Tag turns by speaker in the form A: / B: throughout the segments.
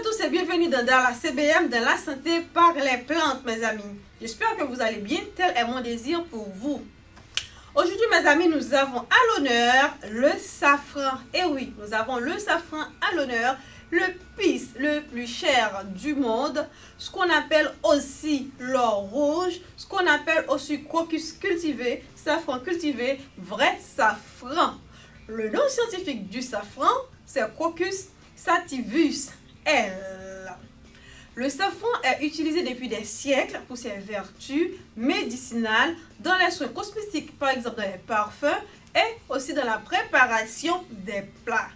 A: à tous et bienvenue dans la CBM, dans la santé par les plantes, mes amis. J'espère que vous allez bien, tel est mon désir pour vous. Aujourd'hui, mes amis, nous avons à l'honneur le safran. Et oui, nous avons le safran à l'honneur, le pis le plus cher du monde, ce qu'on appelle aussi l'or rouge, ce qu'on appelle aussi crocus cultivé, safran cultivé, vrai safran. Le nom scientifique du safran, c'est Crocus sativus L. Le safran est utilisé depuis des siècles pour ses vertus médicinales dans les soins cosmétiques, par exemple dans les parfums et aussi dans la préparation des plats.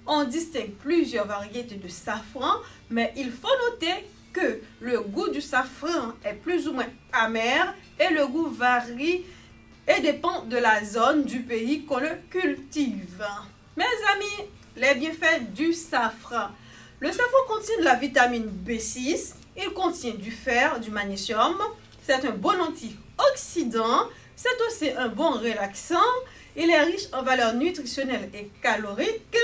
A: On distingue plusieurs variétés de safran, mais il faut noter que le goût du safran est plus ou moins amer et le goût varie et dépend de la zone du pays qu'on le cultive. Mes amis, les bienfaits du safran. Le safran contient de la vitamine B6, il contient du fer, du magnésium, c'est un bon antioxydant, c'est aussi un bon relaxant, il est riche en valeurs nutritionnelles et caloriques,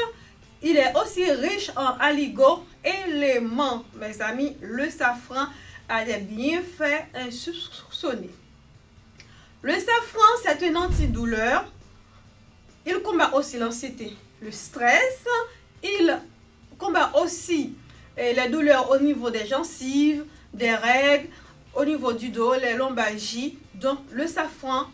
A: il est aussi riche en oligo-éléments. Mes amis, le safran a des bienfaits insoupçonnés. Le safran, c'est un antidouleur, il combat aussi l'anxiété, le stress, il combat aussi les douleurs au niveau des gencives, des règles, au niveau du dos, les lombalgies. Donc le safran,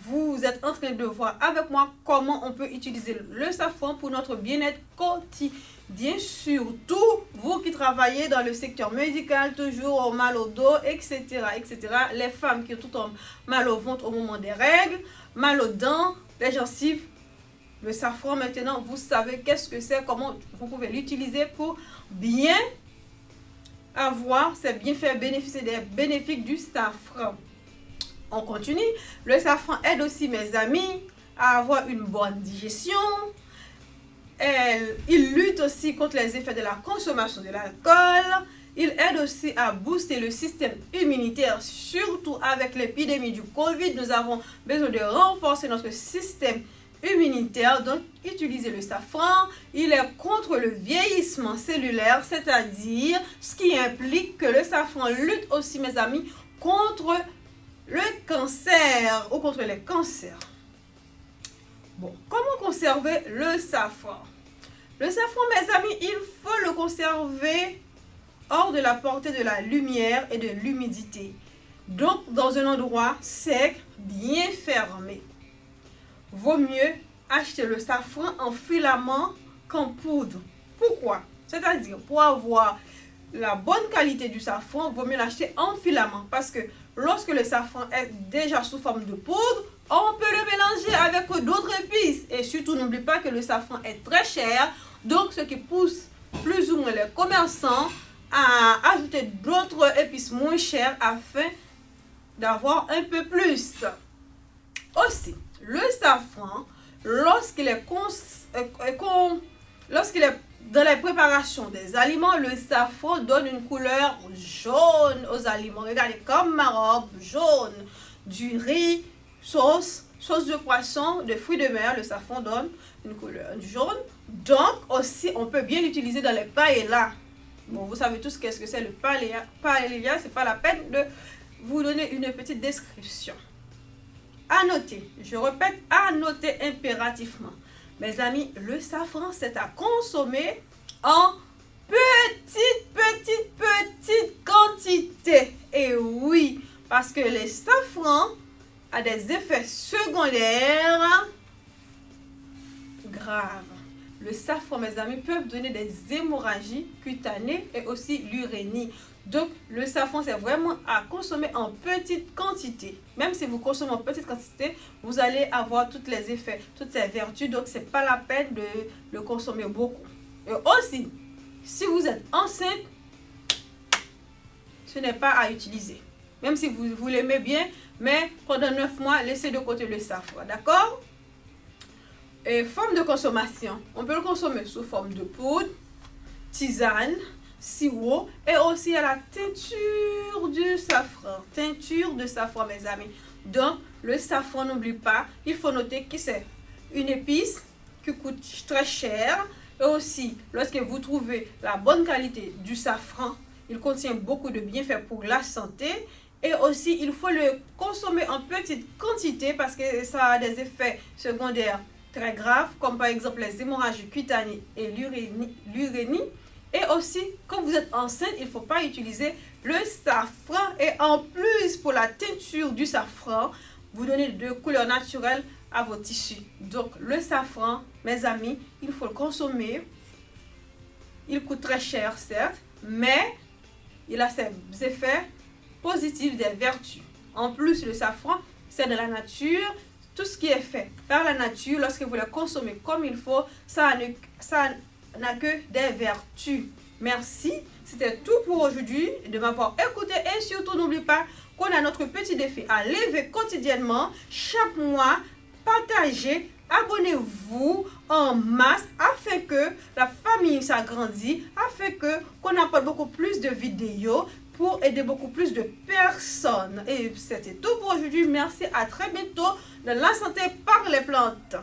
A: vous êtes en train de voir avec moi comment on peut utiliser le safran pour notre bien-être quotidien, surtout vous qui travaillez dans le secteur médical, toujours au mal au dos, etc., etc. Les femmes qui ont tout le mal au ventre au moment des règles, mal aux dents, les gencives. Le safran, maintenant, vous savez qu'est-ce que c'est, comment vous pouvez l'utiliser pour bien avoir ces bienfaits, bénéficier des bénéfices du safran. On continue. Le safran aide aussi, mes amis, à avoir une bonne digestion. Il lutte aussi contre les effets de la consommation de l'alcool. Il aide aussi à booster le système immunitaire, surtout avec l'épidémie du Covid. Nous avons besoin de renforcer notre système immunitaire, donc utilisez le safran. Il est contre le vieillissement cellulaire, c'est-à-dire ce qui implique que le safran lutte aussi, mes amis, contre le cancer ou contre les cancers. Bon, comment conserver le safran? Le safran, mes amis, il faut le conserver hors de la portée de la lumière et de l'humidité, donc dans un endroit sec, bien fermé. Vaut mieux acheter le safran en filament qu'en poudre. Pourquoi? C'est-à-dire, pour avoir la bonne qualité du safran, vaut mieux l'acheter en filament. Parce que lorsque le safran est déjà sous forme de poudre, on peut le mélanger avec d'autres épices. Et surtout, n'oublie pas que le safran est très cher. Donc, ce qui pousse plus ou moins les commerçants à ajouter d'autres épices moins chères afin d'avoir un peu plus. Aussi, le safran, lorsqu'il est dans la préparation des aliments, le safran donne une couleur jaune aux aliments. Regardez, comme ma robe jaune, du riz, sauce de poisson, de fruits de mer, le safran donne une couleur jaune. Donc, aussi, on peut bien l'utiliser dans les paellas. Bon, vous savez tous qu'est-ce que c'est le paella. Paella, c'est pas la peine de vous donner une petite description. À noter, je répète, à noter impérativement. Mes amis, le safran, c'est à consommer en petite quantité. Et oui, parce que le safran a des effets secondaires graves. Le safran, mes amis, peut donner des hémorragies cutanées et aussi l'urénie. Donc, le safran, c'est vraiment à consommer en petite quantité. Même si vous consommez en petite quantité, vous allez avoir tous les effets, toutes ces vertus. Donc, ce n'est pas la peine de le consommer beaucoup. Et aussi, si vous êtes enceinte, ce n'est pas à utiliser. Même si vous l'aimez bien, mais pendant 9 mois, laissez de côté le safran. D'accord? Et forme de consommation, on peut le consommer sous forme de poudre, tisane, sirop et aussi à la teinture du safran. Teinture de safran, mes amis. Donc, le safran, n'oublie pas, il faut noter que c'est une épice qui coûte très cher. Et aussi, lorsque vous trouvez la bonne qualité du safran, il contient beaucoup de bienfaits pour la santé. Et aussi, il faut le consommer en petite quantité parce que ça a des effets secondaires très graves, comme par exemple les hémorragies cutanées et l'urénie. Et aussi, quand vous êtes enceinte, il ne faut pas utiliser le safran. Et en plus, pour la teinture du safran, vous donnez de couleurs naturelles à vos tissus. Donc, le safran, mes amis, il faut le consommer. Il coûte très cher, certes, mais il a ses effets positifs, des vertus. En plus, le safran, c'est de la nature. Tout ce qui est fait par la nature, lorsque vous le consommez comme il faut, ça n'a que des vertus. Merci, c'était tout pour aujourd'hui de m'avoir écouté et surtout n'oublie pas qu'on a notre petit défi à lever quotidiennement, chaque mois, partagez, abonnez-vous en masse afin que la famille s'agrandisse, afin que qu'on apporte beaucoup plus de vidéos pour aider beaucoup plus de personnes. Et c'était tout pour aujourd'hui. Merci, à très bientôt dans la santé par les plantes.